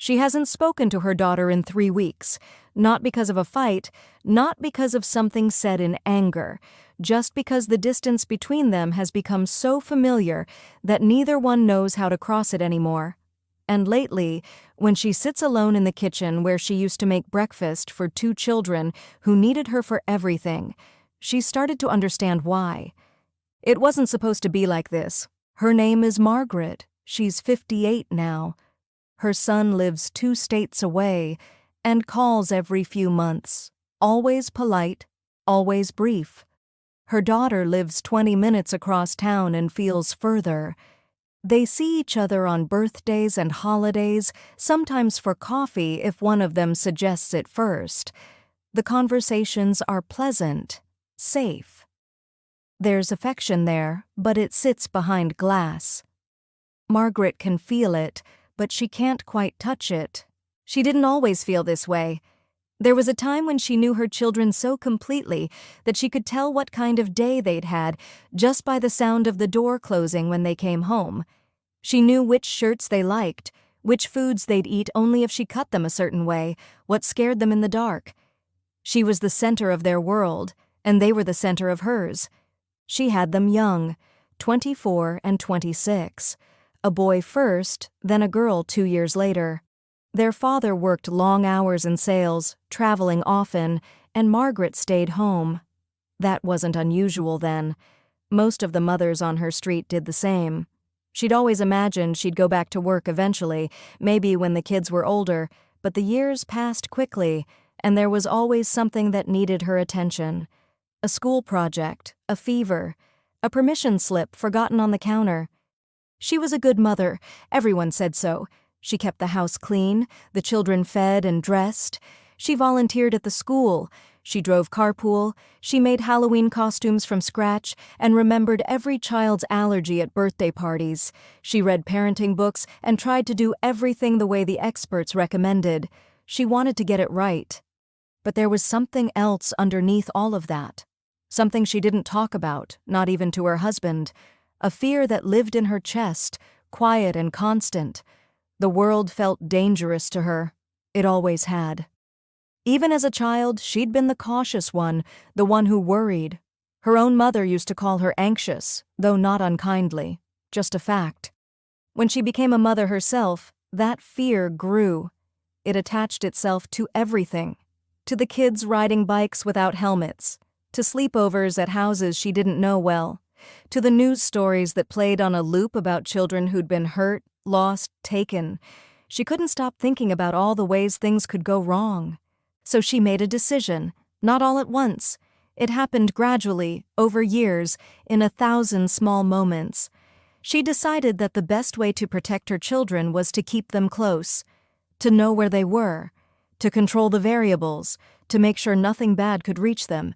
She hasn't spoken to her daughter in 3 weeks, not because of a fight, not because of something said in anger, just because the distance between them has become so familiar that neither one knows how to cross it anymore. And lately, when she sits alone in the kitchen where she used to make breakfast for 2 children who needed her for everything, she started to understand why. It wasn't supposed to be like this. Her name is Margaret. She's 58 now. Her son lives 2 states away and calls every few months, always polite, always brief. Her daughter lives 20 minutes across town and feels further. They see each other on birthdays and holidays, sometimes for coffee if one of them suggests it first. The conversations are pleasant, safe. There's affection there, but it sits behind glass. Margaret can feel it, but she can't quite touch it. She didn't always feel this way. There was a time when she knew her children so completely that she could tell what kind of day they'd had just by the sound of the door closing when they came home. She knew which shirts they liked, which foods they'd eat only if she cut them a certain way, what scared them in the dark. She was the center of their world, and they were the center of hers. She had them young, 24 and 26. A boy first, then a girl 2 years later. Their father worked long hours in sales, traveling often, and Margaret stayed home. That wasn't unusual then. Most of the mothers on her street did the same. She'd always imagined she'd go back to work eventually, maybe when the kids were older, but the years passed quickly, and there was always something that needed her attention. A school project, a fever, a permission slip forgotten on the counter. She was a good mother, everyone said so. She kept the house clean, the children fed and dressed. She volunteered at the school. She drove carpool. She made Halloween costumes from scratch and remembered every child's allergy at birthday parties. She read parenting books and tried to do everything the way the experts recommended. She wanted to get it right. But there was something else underneath all of that. Something she didn't talk about, not even to her husband. A fear that lived in her chest, quiet and constant. The world felt dangerous to her. It always had. Even as a child, she'd been the cautious one, the one who worried. Her own mother used to call her anxious, though not unkindly. Just a fact. When she became a mother herself, that fear grew. It attached itself to everything. To the kids riding bikes without helmets. To sleepovers at houses she didn't know well. To the news stories that played on a loop about children who'd been hurt, lost, taken. She couldn't stop thinking about all the ways things could go wrong. So she made a decision, not all at once. It happened gradually, over years, in 1,000 small moments. She decided that the best way to protect her children was to keep them close, to know where they were, to control the variables, to make sure nothing bad could reach them.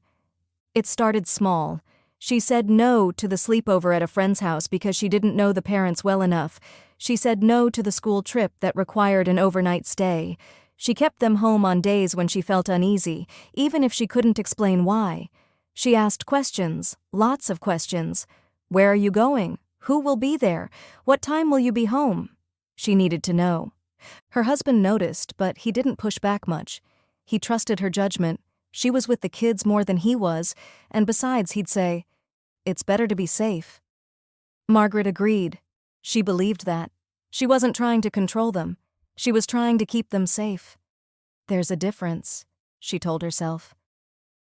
It started small. She said no to the sleepover at a friend's house because she didn't know the parents well enough. She said no to the school trip that required an overnight stay. She kept them home on days when she felt uneasy, even if she couldn't explain why. She asked questions, lots of questions. Where are you going? Who will be there? What time will you be home? She needed to know. Her husband noticed, but he didn't push back much. He trusted her judgment. She was with the kids more than he was, and besides, he'd say, "It's better to be safe." Margaret agreed. She believed that. She wasn't trying to control them. She was trying to keep them safe. There's a difference, she told herself.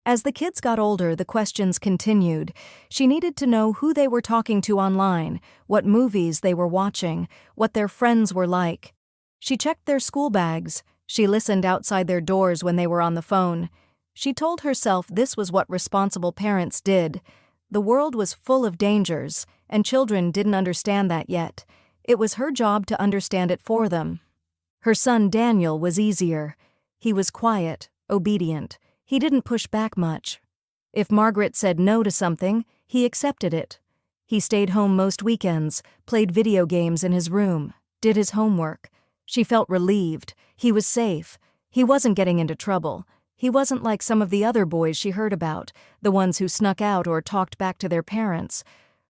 As the kids got older, the questions continued. She needed to know who they were talking to online, what movies they were watching, what their friends were like. She checked their school bags. She listened outside their doors when they were on the phone. She told herself this was what responsible parents did. The world was full of dangers, and children didn't understand that yet. It was her job to understand it for them. Her son Daniel was easier. He was quiet, obedient. He didn't push back much. If Margaret said no to something, he accepted it. He stayed home most weekends, played video games in his room, did his homework. She felt relieved. He was safe. He wasn't getting into trouble. He wasn't like some of the other boys she heard about, the ones who snuck out or talked back to their parents.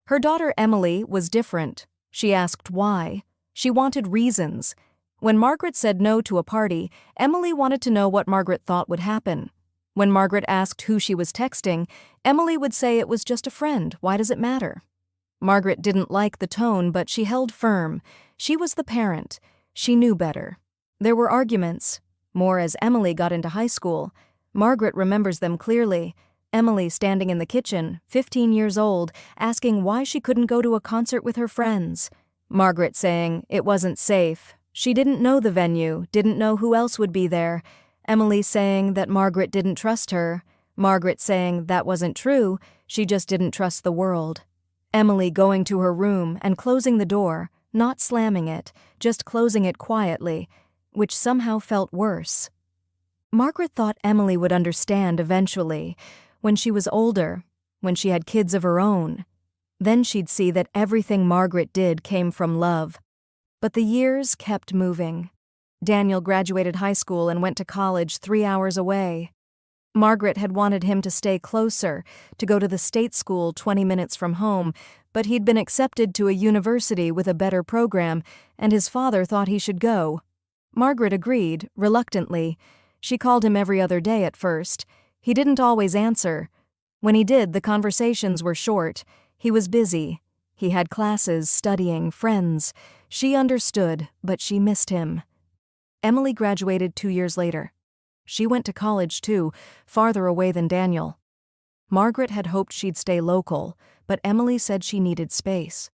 Her daughter Emily was different. She asked why. She wanted reasons. When Margaret said no to a party, Emily wanted to know what Margaret thought would happen. When Margaret asked who she was texting, Emily would say it was just a friend. Why does it matter? Margaret didn't like the tone, but she held firm. She was the parent. She knew better. There were arguments, more as Emily got into high school. Margaret remembers them clearly. Emily standing in the kitchen, 15 years old, asking why she couldn't go to a concert with her friends. Margaret saying it wasn't safe. She didn't know the venue, didn't know who else would be there. Emily saying that Margaret didn't trust her. Margaret saying that wasn't true, she just didn't trust the world. Emily going to her room and closing the door, not slamming it, just closing it quietly, which somehow felt worse. Margaret thought Emily would understand eventually, when she was older, when she had kids of her own. Then she'd see that everything Margaret did came from love. But the years kept moving. Daniel graduated high school and went to college 3 hours away. Margaret had wanted him to stay closer, to go to the state school 20 minutes from home, but he'd been accepted to a university with a better program, and his father thought he should go. Margaret agreed, reluctantly. She called him every other day at first. He didn't always answer. When he did, the conversations were short. He was busy. He had classes, studying, friends. She understood, but she missed him. Emily graduated 2 years later. She went to college too, farther away than Daniel. Margaret had hoped she'd stay local, but Emily said she needed space.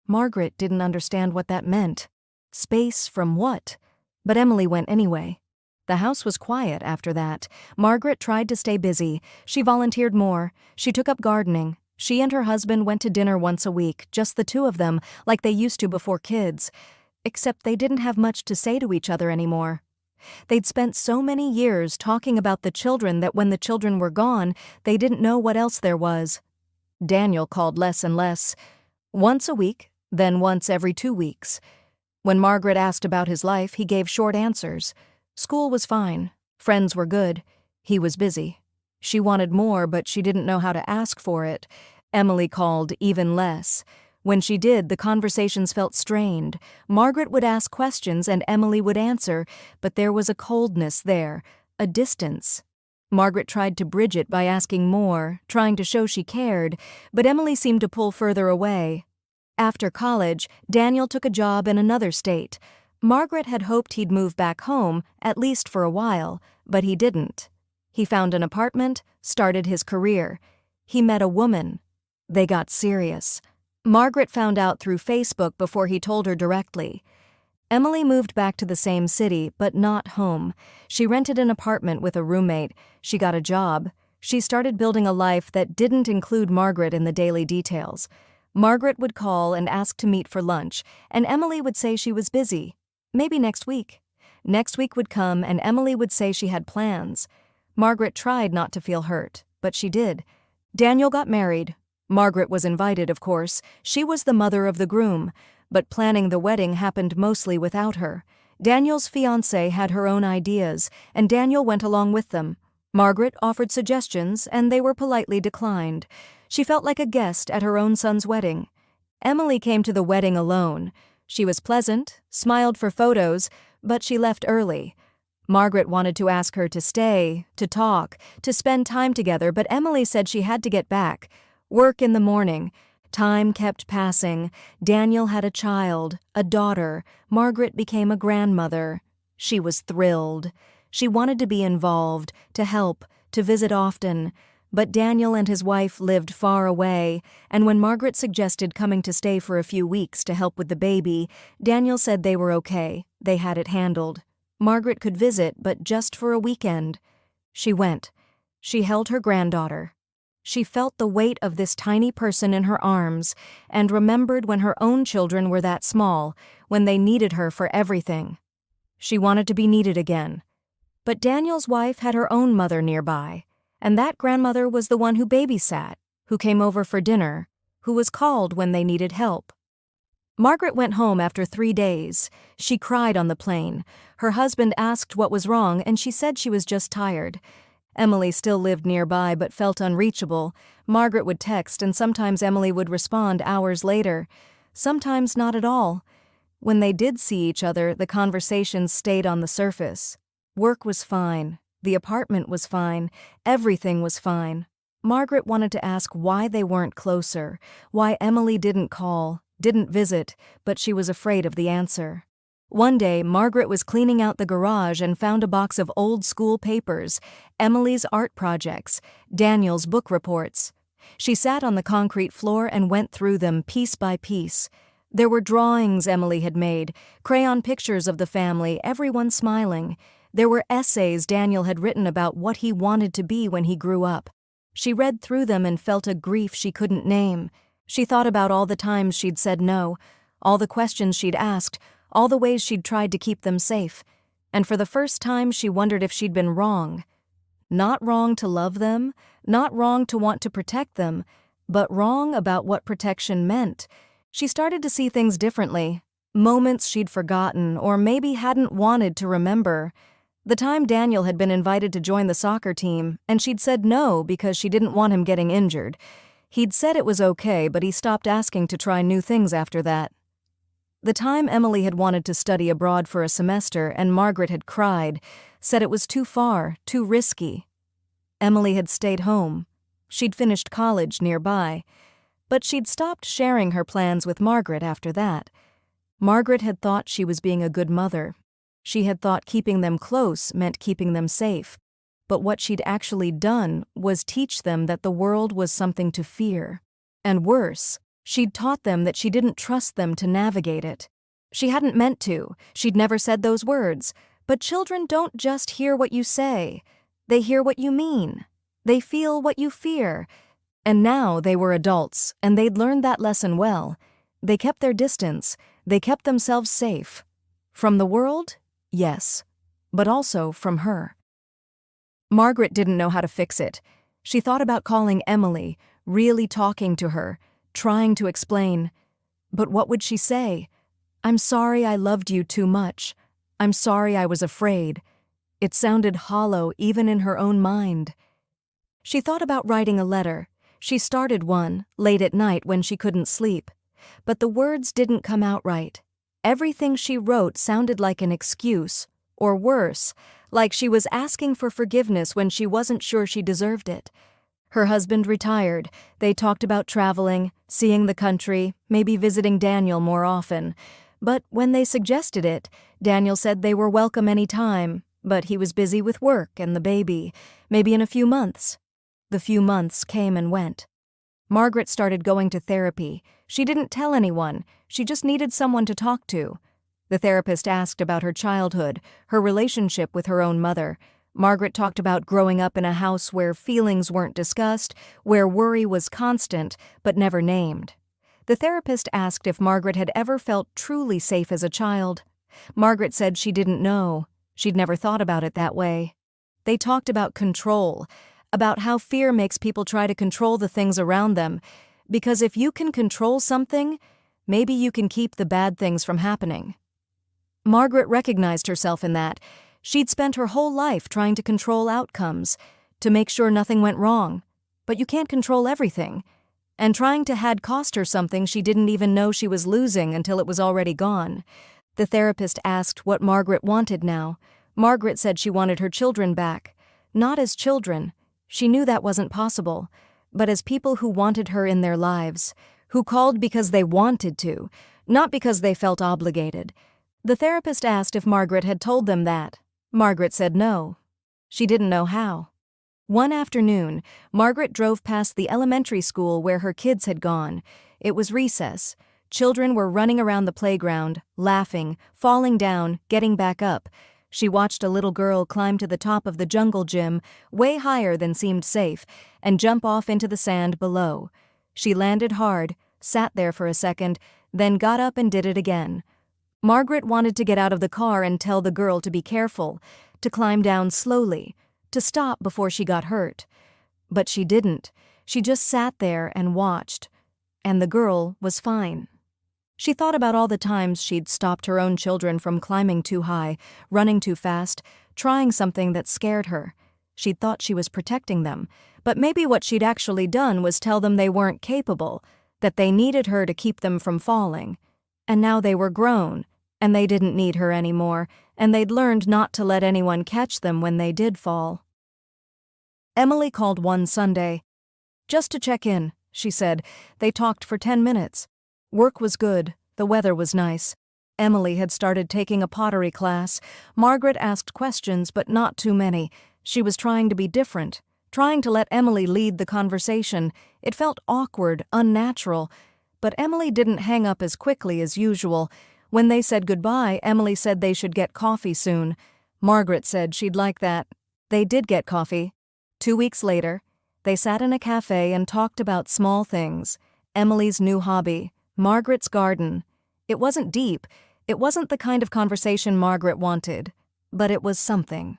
Margaret didn't understand what that meant. Space from what? But Emily went anyway. The house was quiet after that. Margaret tried to stay busy. She volunteered more. She took up gardening. She and her husband went to dinner once a week, just the two of them, like they used to before kids. Except they didn't have much to say to each other anymore. They'd spent so many years talking about the children that when the children were gone, they didn't know what else there was. Daniel called less and less. Once a week, then once every 2 weeks. When Margaret asked about his life, he gave short answers. School was fine. Friends were good. He was busy. She wanted more, but she didn't know how to ask for it. Emily called even less. When she did, the conversations felt strained. Margaret would ask questions and Emily would answer, but there was a coldness there, a distance. Margaret tried to bridge it by asking more, trying to show she cared, but Emily seemed to pull further away. After college, Daniel took a job in another state. Margaret had hoped he'd move back home, at least for a while, but he didn't. He found an apartment, started his career. He met a woman. They got serious. Margaret found out through Facebook before he told her directly. Emily moved back to the same city, but not home. She rented an apartment with a roommate. She got a job. She started building a life that didn't include Margaret in the daily details. Margaret would call and ask to meet for lunch, and Emily would say she was busy. Maybe next week. Next week would come, and Emily would say she had plans. Margaret tried not to feel hurt, but she did. Daniel got married. Margaret was invited, of course. She was the mother of the groom, but planning the wedding happened mostly without her. Daniel's fiancée had her own ideas, and Daniel went along with them. Margaret offered suggestions, and they were politely declined. She felt like a guest at her own son's wedding. Emily came to the wedding alone. She was pleasant, smiled for photos, but she left early. Margaret wanted to ask her to stay, to talk, to spend time together, but Emily said she had to get back. Work in the morning. Time kept passing. Daniel had a child, a daughter. Margaret became a grandmother. She was thrilled. She wanted to be involved, to help, to visit often. But Daniel and his wife lived far away, and when Margaret suggested coming to stay for a few weeks to help with the baby, Daniel said they were okay. They had it handled. Margaret could visit, but just for a weekend. She went. She held her granddaughter. She felt the weight of this tiny person in her arms and remembered when her own children were that small, when they needed her for everything. She wanted to be needed again. But Daniel's wife had her own mother nearby, and that grandmother was the one who babysat, who came over for dinner, who was called when they needed help. Margaret went home after 3 days. She cried on the plane. Her husband asked what was wrong, and she said she was just tired. Emily still lived nearby but felt unreachable. Margaret would text, and sometimes Emily would respond hours later. Sometimes not at all. When they did see each other, the conversations stayed on the surface. Work was fine. The apartment was fine. Everything was fine. Margaret wanted to ask why they weren't closer, why Emily didn't call, didn't visit, but she was afraid of the answer. One day, Margaret was cleaning out the garage and found a box of old school papers, Emily's art projects, Daniel's book reports. She sat on the concrete floor and went through them piece by piece. There were drawings Emily had made, crayon pictures of the family, everyone smiling. There were essays Daniel had written about what he wanted to be when he grew up. She read through them and felt a grief she couldn't name. She thought about all the times she'd said no, all the questions she'd asked, all the ways she'd tried to keep them safe. And for the first time, she wondered if she'd been wrong. Not wrong to love them, not wrong to want to protect them, but wrong about what protection meant. She started to see things differently, moments she'd forgotten or maybe hadn't wanted to remember. The time Daniel had been invited to join the soccer team, and she'd said no because she didn't want him getting injured. He'd said it was okay, but he stopped asking to try new things after that. The time Emily had wanted to study abroad for a semester and Margaret had cried, said it was too far, too risky. Emily had stayed home. She'd finished college nearby. But she'd stopped sharing her plans with Margaret after that. Margaret had thought she was being a good mother. She had thought keeping them close meant keeping them safe. But what she'd actually done was teach them that the world was something to fear. And worse, she'd taught them that she didn't trust them to navigate it. She hadn't meant to. She'd never said those words. But children don't just hear what you say. They hear what you mean. They feel what you fear. And now they were adults, and they'd learned that lesson well. They kept their distance. They kept themselves safe. From the world? Yes. But also from her. Margaret didn't know how to fix it. She thought about calling Emily, really talking to her, trying to explain. But what would she say? "I'm sorry I loved you too much. I'm sorry I was afraid." It sounded hollow even in her own mind. She thought about writing a letter. She started one, late at night when she couldn't sleep. But the words didn't come out right. Everything she wrote sounded like an excuse, or worse, like she was asking for forgiveness when she wasn't sure she deserved it. Her husband retired. They talked about traveling, seeing the country, maybe visiting Daniel more often. But when they suggested it, Daniel said they were welcome any time, but he was busy with work and the baby, maybe in a few months. The few months came and went. Margaret started going to therapy. She didn't tell anyone. She just needed someone to talk to. The therapist asked about her childhood, her relationship with her own mother. Margaret talked about growing up in a house where feelings weren't discussed, where worry was constant but never named. The therapist asked if Margaret had ever felt truly safe as a child. Margaret said she didn't know. She'd never thought about it that way. They talked about control, about how fear makes people try to control the things around them, because if you can control something, maybe you can keep the bad things from happening. Margaret recognized herself in that. She'd spent her whole life trying to control outcomes, to make sure nothing went wrong. But you can't control everything. And trying to had cost her something she didn't even know she was losing until it was already gone. The therapist asked what Margaret wanted now. Margaret said she wanted her children back. Not as children. She knew that wasn't possible. But as people who wanted her in their lives. Who called because they wanted to, not because they felt obligated. The therapist asked if Margaret had told them that. Margaret said no. She didn't know how. One afternoon, Margaret drove past the elementary school where her kids had gone. It was recess. Children were running around the playground, laughing, falling down, getting back up. She watched a little girl climb to the top of the jungle gym, way higher than seemed safe, and jump off into the sand below. She landed hard, sat there for a second, then got up and did it again. Margaret wanted to get out of the car and tell the girl to be careful, to climb down slowly, to stop before she got hurt. But she didn't. She just sat there and watched. And the girl was fine. She thought about all the times she'd stopped her own children from climbing too high, running too fast, trying something that scared her. She'd thought she was protecting them, but maybe what she'd actually done was tell them they weren't capable, that they needed her to keep them from falling. And now they were grown, and they didn't need her anymore, and they'd learned not to let anyone catch them when they did fall. Emily called one Sunday. "Just to check in," she said. They talked for 10 minutes. Work was good. The weather was nice. Emily had started taking a pottery class. Margaret asked questions, but not too many. She was trying to be different, trying to let Emily lead the conversation. It felt awkward, unnatural. But Emily didn't hang up as quickly as usual. When they said goodbye, Emily said they should get coffee soon. Margaret said she'd like that. They did get coffee. 2 weeks later, they sat in a cafe and talked about small things. Emily's new hobby, Margaret's garden. It wasn't deep. It wasn't the kind of conversation Margaret wanted. But it was something.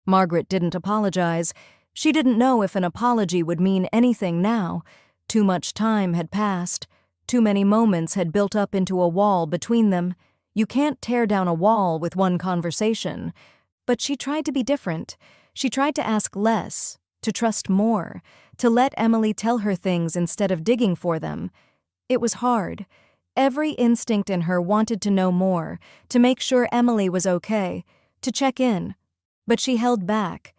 Margaret didn't apologize. She didn't know if an apology would mean anything now. Too much time had passed. Too many moments had built up into a wall between them. You can't tear down a wall with one conversation. But she tried to be different. She tried to ask less, to trust more, to let Emily tell her things instead of digging for them. It was hard. Every instinct in her wanted to know more, to make sure Emily was okay, to check in. But she held back.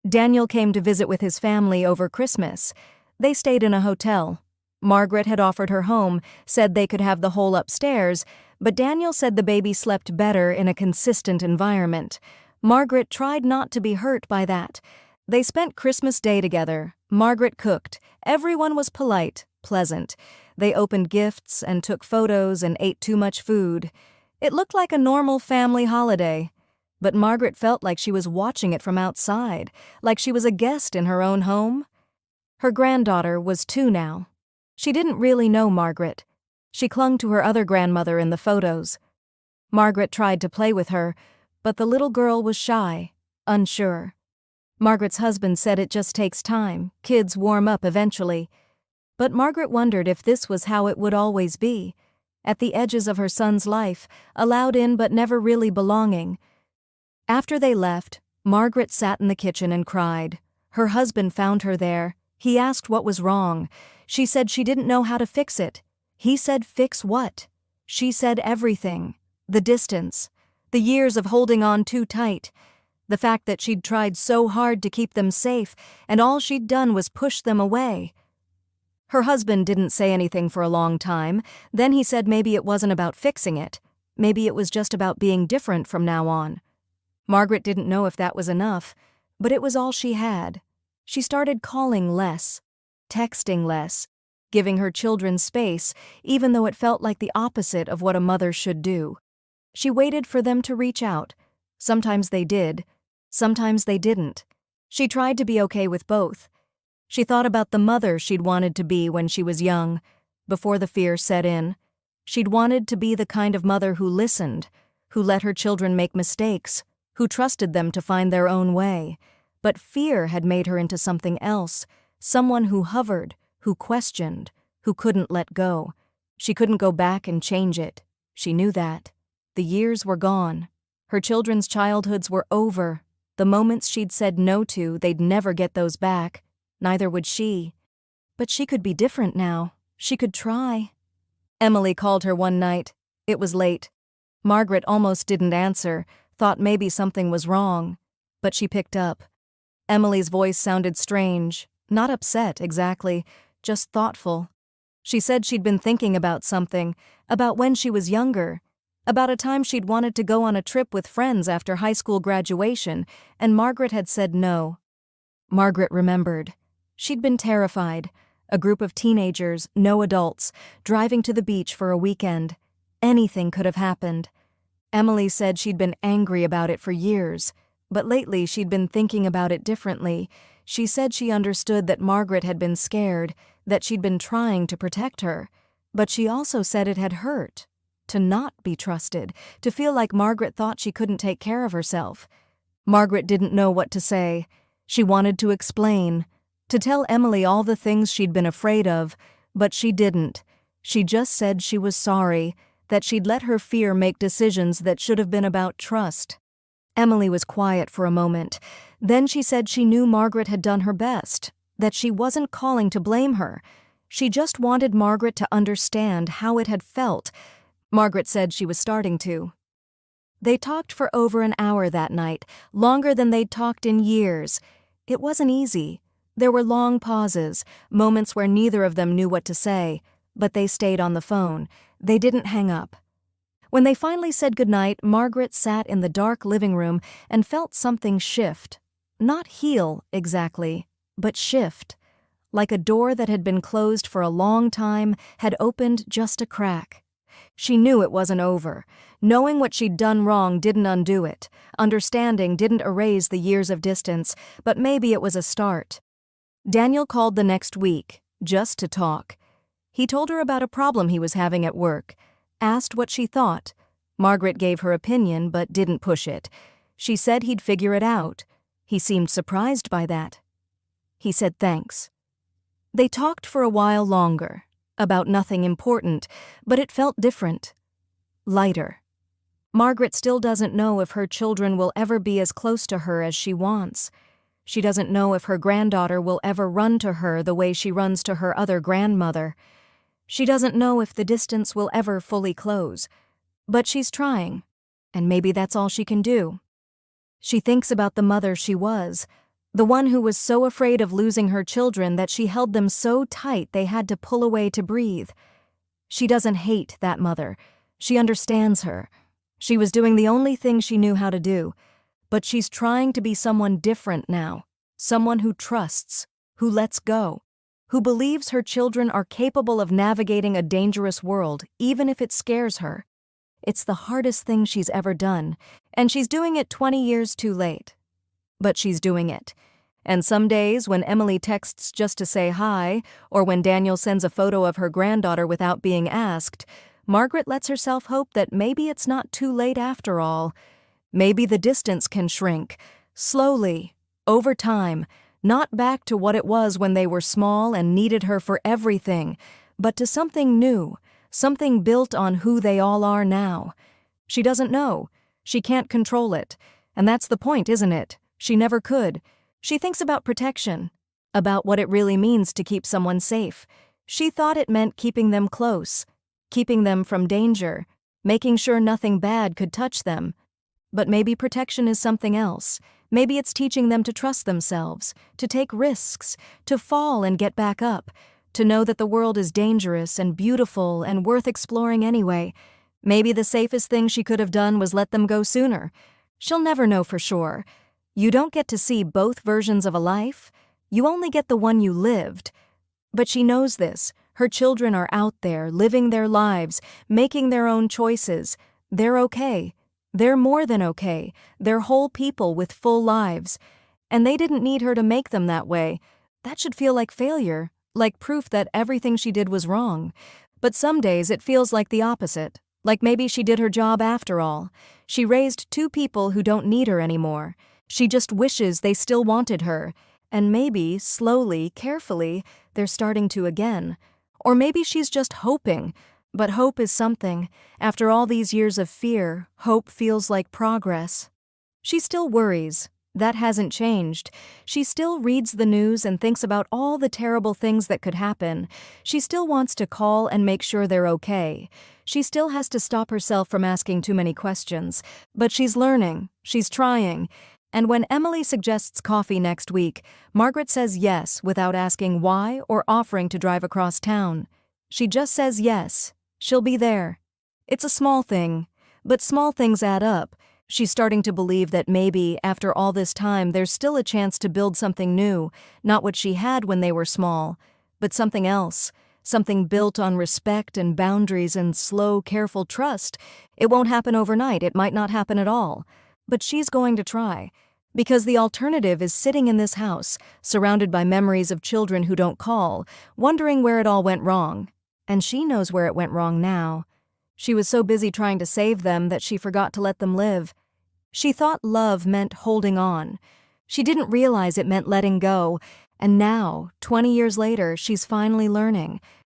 Daniel came to visit with his family over Christmas. They stayed in a hotel. Margaret had offered her home, said they could have the whole upstairs, but Daniel said the baby slept better in a consistent environment. Margaret tried not to be hurt by that. They spent Christmas Day together. Margaret cooked. Everyone was polite, pleasant. They opened gifts and took photos and ate too much food. It looked like a normal family holiday. But Margaret felt like she was watching it from outside, like she was a guest in her own home. Her granddaughter was 2 now. She didn't really know Margaret. She clung to her other grandmother in the photos. Margaret tried to play with her, but the little girl was shy, unsure. Margaret's husband said it just takes time, kids warm up eventually. But Margaret wondered if this was how it would always be, at the edges of her son's life, allowed in but never really belonging. After they left, Margaret sat in the kitchen and cried. Her husband found her there. He asked what was wrong. She said she didn't know how to fix it. He said fix what? She said everything. The distance. The years of holding on too tight. The fact that she'd tried so hard to keep them safe, and all she'd done was push them away. Her husband didn't say anything for a long time. Then he said maybe it wasn't about fixing it. Maybe it was just about being different from now on. Margaret didn't know if that was enough, but it was all she had. She started calling less, texting less, giving her children space, even though it felt like the opposite of what a mother should do. She waited for them to reach out. Sometimes they did. Sometimes they didn't. She tried to be okay with both. She thought about the mother she'd wanted to be when she was young, before the fear set in. She'd wanted to be the kind of mother who listened, who let her children make mistakes, who trusted them to find their own way. But fear had made her into something else, someone who hovered, who questioned, who couldn't let go. She couldn't go back and change it. She knew that. The years were gone. Her children's childhoods were over. The moments she'd said no to, they'd never get those back. Neither would she. But she could be different now. She could try. Emily called her one night. It was late. Margaret almost didn't answer, thought maybe something was wrong. But she picked up. Emily's voice sounded strange, not upset exactly, just thoughtful. She said she'd been thinking about something, about when she was younger, about a time she'd wanted to go on a trip with friends after high school graduation, and Margaret had said no. Margaret remembered. She'd been terrified. A group of teenagers, no adults, driving to the beach for a weekend. Anything could have happened. Emily said she'd been angry about it for years, but lately she'd been thinking about it differently. She said she understood that Margaret had been scared, that she'd been trying to protect her, but she also said it had hurt. To not be trusted, to feel like Margaret thought she couldn't take care of herself. Margaret didn't know what to say. She wanted to explain, to tell Emily all the things she'd been afraid of, but she didn't. She just said she was sorry, that she'd let her fear make decisions that should have been about trust. Emily was quiet for a moment. Then she said she knew Margaret had done her best, that she wasn't calling to blame her. She just wanted Margaret to understand how it had felt. Margaret said she was starting to. They talked for over an hour that night, longer than they'd talked in years. It wasn't easy. There were long pauses, moments where neither of them knew what to say, but they stayed on the phone. They didn't hang up. When they finally said goodnight, Margaret sat in the dark living room and felt something shift. Not heal, exactly, but shift. Like a door that had been closed for a long time had opened just a crack. She knew it wasn't over. Knowing what she'd done wrong didn't undo it. Understanding didn't erase the years of distance, but maybe it was a start. Daniel called the next week, just to talk. He told her about a problem he was having at work, asked what she thought. Margaret gave her opinion but didn't push it. She said he'd figure it out. He seemed surprised by that. He said thanks. They talked for a while longer, about nothing important, but it felt different. Lighter. Margaret still doesn't know if her children will ever be as close to her as she wants. She doesn't know if her granddaughter will ever run to her the way she runs to her other grandmother. She doesn't know if the distance will ever fully close. But she's trying, and maybe that's all she can do. She thinks about the mother she was, the one who was so afraid of losing her children that she held them so tight they had to pull away to breathe. She doesn't hate that mother. She understands her. She was doing the only thing she knew how to do, but she's trying to be someone different now, someone who trusts, who lets go, who believes her children are capable of navigating a dangerous world, even if it scares her. It's the hardest thing she's ever done, and she's doing it 20 years too late. But she's doing it. And some days, when Emily texts just to say hi, or when Daniel sends a photo of her granddaughter without being asked, Margaret lets herself hope that maybe it's not too late after all. Maybe the distance can shrink, slowly, over time, not back to what it was when they were small and needed her for everything, but to something new, something built on who they all are now. She doesn't know. She can't control it. And that's the point, isn't it? She never could. She thinks about protection, about what it really means to keep someone safe. She thought it meant keeping them close, keeping them from danger, making sure nothing bad could touch them. But maybe protection is something else. Maybe it's teaching them to trust themselves, to take risks, to fall and get back up, to know that the world is dangerous and beautiful and worth exploring anyway. Maybe the safest thing she could have done was let them go sooner. She'll never know for sure. You don't get to see both versions of a life. You only get the one you lived. But she knows this. Her children are out there, living their lives, making their own choices. They're okay. They're more than okay. They're whole people with full lives. And they didn't need her to make them that way. That should feel like failure, like proof that everything she did was wrong. But some days it feels like the opposite, like maybe she did her job after all. She raised two people who don't need her anymore. She just wishes they still wanted her. And maybe, slowly, carefully, they're starting to again. Or maybe she's just hoping. But hope is something. After all these years of fear, hope feels like progress. She still worries. That hasn't changed. She still reads the news and thinks about all the terrible things that could happen. She still wants to call and make sure they're okay. She still has to stop herself from asking too many questions. But she's learning. She's trying. And when Emily suggests coffee next week, Margaret says yes without asking why or offering to drive across town. She just says yes. She'll be there. It's a small thing, but small things add up. She's starting to believe that maybe, after all this time, there's still a chance to build something new, not what she had when they were small, but something else, something built on respect and boundaries and slow, careful trust. It won't happen overnight. It might not happen at all. But she's going to try, because the alternative is sitting in this house, surrounded by memories of children who don't call, wondering where it all went wrong. And she knows where it went wrong now. She was so busy trying to save them that she forgot to let them live. She thought love meant holding on. She didn't realize it meant letting go. And now, 20 years later, she's finally learning.